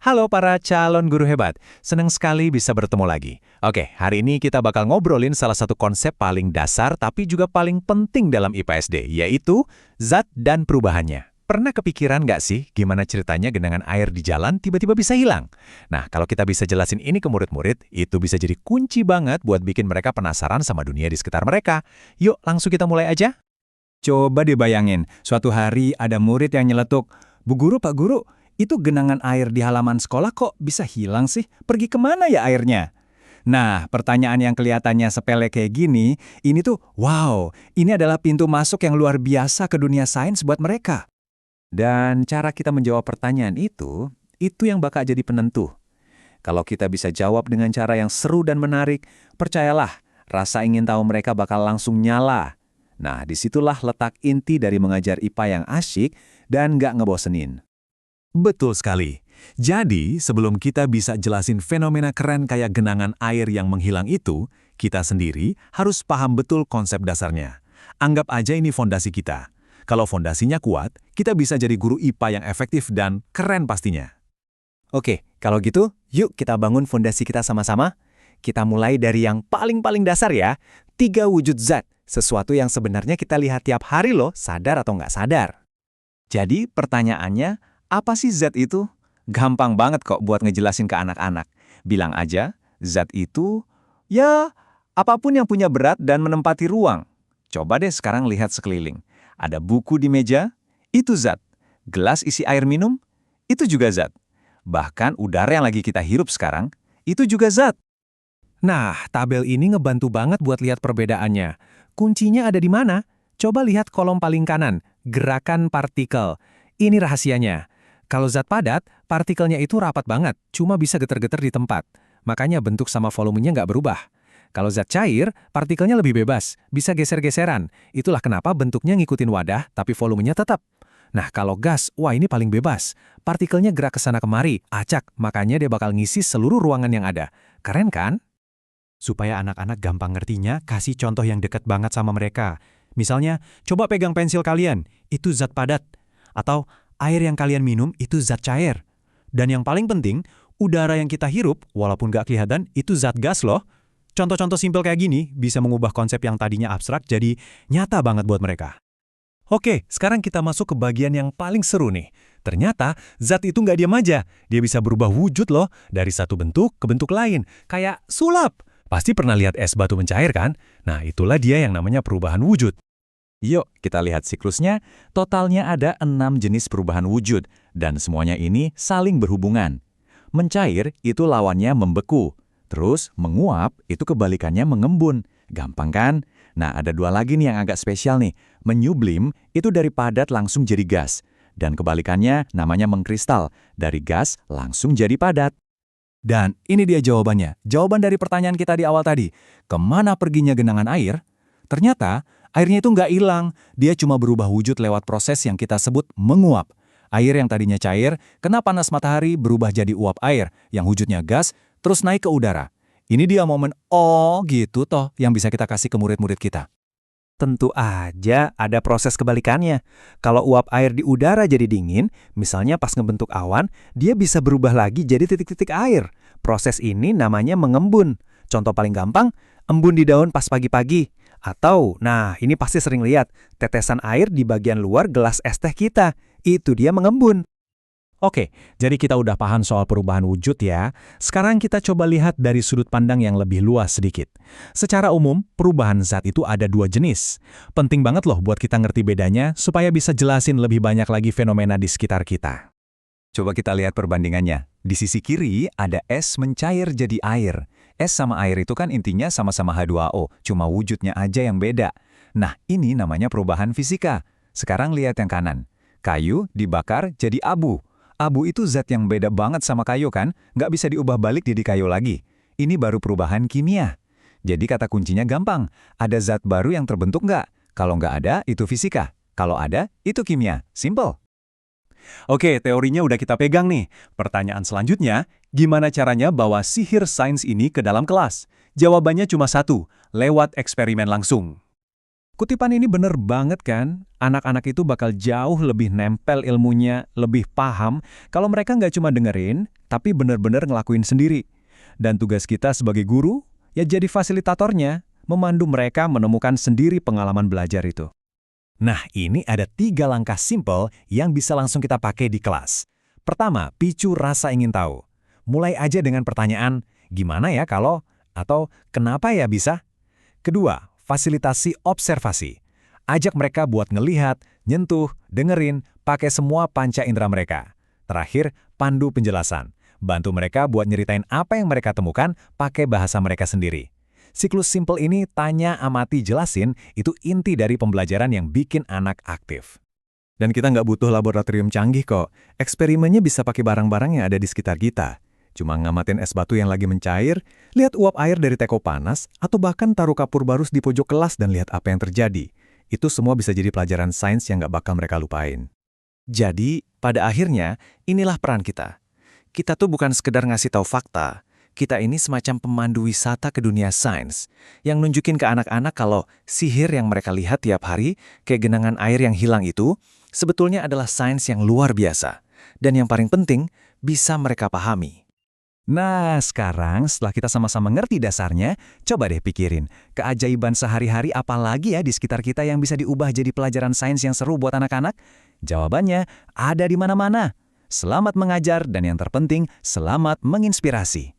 Halo para calon guru hebat, senang sekali bisa bertemu lagi. Oke, hari ini kita bakal ngobrolin salah satu konsep paling dasar tapi juga paling penting dalam IPSD, yaitu zat dan perubahannya. Pernah kepikiran nggak sih gimana ceritanya genangan air di jalan tiba-tiba bisa hilang? Nah, kalau kita bisa jelasin ini ke murid-murid, itu bisa jadi kunci banget buat bikin mereka penasaran sama dunia di sekitar mereka. Yuk, langsung kita mulai aja. Coba dibayangin, suatu hari ada murid yang nyeletuk, "Bu Guru, Pak Guru, itu genangan air di halaman sekolah kok bisa hilang sih? Pergi kemana ya airnya?" Nah, pertanyaan yang kelihatannya sepele kayak gini, ini tuh, wow, ini adalah pintu masuk yang luar biasa ke dunia sains buat mereka. Dan cara kita menjawab pertanyaan itu yang bakal jadi penentu. Kalau kita bisa jawab dengan cara yang seru dan menarik, percayalah, rasa ingin tahu mereka bakal langsung nyala. Nah, disitulah letak inti dari mengajar IPA yang asyik dan nggak ngebosenin. Betul sekali. Jadi, sebelum kita bisa jelasin fenomena keren kayak genangan air yang menghilang itu, kita sendiri harus paham betul konsep dasarnya. Anggap aja ini fondasi kita. Kalau fondasinya kuat, kita bisa jadi guru IPA yang efektif dan keren pastinya. Oke, kalau gitu, yuk kita bangun fondasi kita sama-sama. Kita mulai dari yang paling-paling dasar ya, 3 wujud zat. Sesuatu yang sebenarnya kita lihat tiap hari loh, sadar atau nggak sadar. Jadi pertanyaannya, apa sih zat itu? Gampang banget kok buat ngejelasin ke anak-anak. Bilang aja, zat itu, ya apapun yang punya berat dan menempati ruang. Coba deh sekarang lihat sekeliling. Ada buku di meja, itu zat. Gelas isi air minum, itu juga zat. Bahkan udara yang lagi kita hirup sekarang, itu juga zat. Nah, tabel ini ngebantu banget buat lihat perbedaannya. Kuncinya ada di mana? Coba lihat kolom paling kanan, gerakan partikel. Ini rahasianya. Kalau zat padat, partikelnya itu rapat banget, cuma bisa geter-geter di tempat. Makanya bentuk sama volumenya nggak berubah. Kalau zat cair, partikelnya lebih bebas, bisa geser-geseran. Itulah kenapa bentuknya ngikutin wadah, tapi volumenya tetap. Nah, kalau gas, wah ini paling bebas. Partikelnya gerak ke sana kemari, acak, makanya dia bakal ngisi seluruh ruangan yang ada. Keren kan? Supaya anak-anak gampang ngertinya, kasih contoh yang dekat banget sama mereka. Misalnya, coba pegang pensil kalian, itu zat padat. Atau, air yang kalian minum itu zat cair. Dan yang paling penting, udara yang kita hirup, walaupun gak kelihatan, itu zat gas loh. Contoh-contoh simpel kayak gini bisa mengubah konsep yang tadinya abstrak jadi nyata banget buat mereka. Oke, sekarang kita masuk ke bagian yang paling seru nih. Ternyata, zat itu nggak diam aja. Dia bisa berubah wujud loh, dari satu bentuk ke bentuk lain. Kayak sulap. Pasti pernah lihat es batu mencair kan? Nah, itulah dia yang namanya perubahan wujud. Yuk, kita lihat siklusnya. Totalnya ada 6 jenis perubahan wujud, dan semuanya ini saling berhubungan. Mencair itu lawannya membeku. Terus, menguap itu kebalikannya mengembun. Gampang kan? Nah, ada 2 lagi nih yang agak spesial nih. Menyublim itu dari padat langsung jadi gas. Dan kebalikannya namanya mengkristal. Dari gas langsung jadi padat. Dan ini dia jawabannya. Jawaban dari pertanyaan kita di awal tadi. Kemana perginya genangan air? Ternyata, airnya itu nggak hilang. Dia cuma berubah wujud lewat proses yang kita sebut menguap. Air yang tadinya cair, kena panas matahari berubah jadi uap air, yang wujudnya gas, terus naik ke udara. Ini dia momen, oh gitu toh, yang bisa kita kasih ke murid-murid kita. Tentu aja ada proses kebalikannya. Kalau uap air di udara jadi dingin, misalnya pas ngebentuk awan, dia bisa berubah lagi jadi titik-titik air. Proses ini namanya mengembun. Contoh paling gampang, embun di daun pas pagi-pagi. Atau, nah ini pasti sering lihat, tetesan air di bagian luar gelas es teh kita. Itu dia mengembun. Oke, jadi kita udah paham soal perubahan wujud ya. Sekarang kita coba lihat dari sudut pandang yang lebih luas sedikit. Secara umum, perubahan zat itu ada 2 jenis. Penting banget loh buat kita ngerti bedanya supaya bisa jelasin lebih banyak lagi fenomena di sekitar kita. Coba kita lihat perbandingannya. Di sisi kiri ada es mencair jadi air. Es sama air itu kan intinya sama-sama H2O, cuma wujudnya aja yang beda. Nah, ini namanya perubahan fisika. Sekarang lihat yang kanan. Kayu dibakar jadi abu. Abu itu zat yang beda banget sama kayu kan? Nggak bisa diubah balik jadi kayu lagi. Ini baru perubahan kimia. Jadi kata kuncinya gampang. Ada zat baru yang terbentuk nggak? Kalau nggak ada, itu fisika. Kalau ada, itu kimia. Simple. Oke, teorinya udah kita pegang nih. Pertanyaan selanjutnya, gimana caranya bawa sihir sains ini ke dalam kelas? Jawabannya cuma satu, lewat eksperimen langsung. Kutipan ini bener banget kan? Anak-anak itu bakal jauh lebih nempel ilmunya, lebih paham kalau mereka nggak cuma dengerin, tapi bener-bener ngelakuin sendiri. Dan tugas kita sebagai guru, ya jadi fasilitatornya, memandu mereka menemukan sendiri pengalaman belajar itu. Nah, ini ada 3 langkah simple yang bisa langsung kita pakai di kelas. Pertama, picu rasa ingin tahu. Mulai aja dengan pertanyaan, gimana ya kalau? Atau kenapa ya bisa? Kedua, fasilitasi observasi. Ajak mereka buat ngelihat, nyentuh, dengerin, pakai semua panca indera mereka. Terakhir, pandu penjelasan. Bantu mereka buat nyeritain apa yang mereka temukan pakai bahasa mereka sendiri. Siklus simple ini tanya, amati, jelasin, itu inti dari pembelajaran yang bikin anak aktif. Dan kita nggak butuh laboratorium canggih kok. Eksperimennya bisa pakai barang-barang yang ada di sekitar kita. Cuma ngamatin es batu yang lagi mencair, lihat uap air dari teko panas, atau bahkan taruh kapur barus di pojok kelas dan lihat apa yang terjadi. Itu semua bisa jadi pelajaran sains yang nggak bakal mereka lupain. Jadi, pada akhirnya, inilah peran kita. Kita tuh bukan sekedar ngasih tahu fakta. Kita ini semacam pemandu wisata ke dunia sains, yang nunjukin ke anak-anak kalau sihir yang mereka lihat tiap hari, kayak genangan air yang hilang itu, sebetulnya adalah sains yang luar biasa. Dan yang paling penting, bisa mereka pahami. Nah, sekarang setelah kita sama-sama ngerti dasarnya, coba deh pikirin, keajaiban sehari-hari apa lagi ya di sekitar kita yang bisa diubah jadi pelajaran sains yang seru buat anak-anak? Jawabannya ada di mana-mana. Selamat mengajar dan yang terpenting, selamat menginspirasi.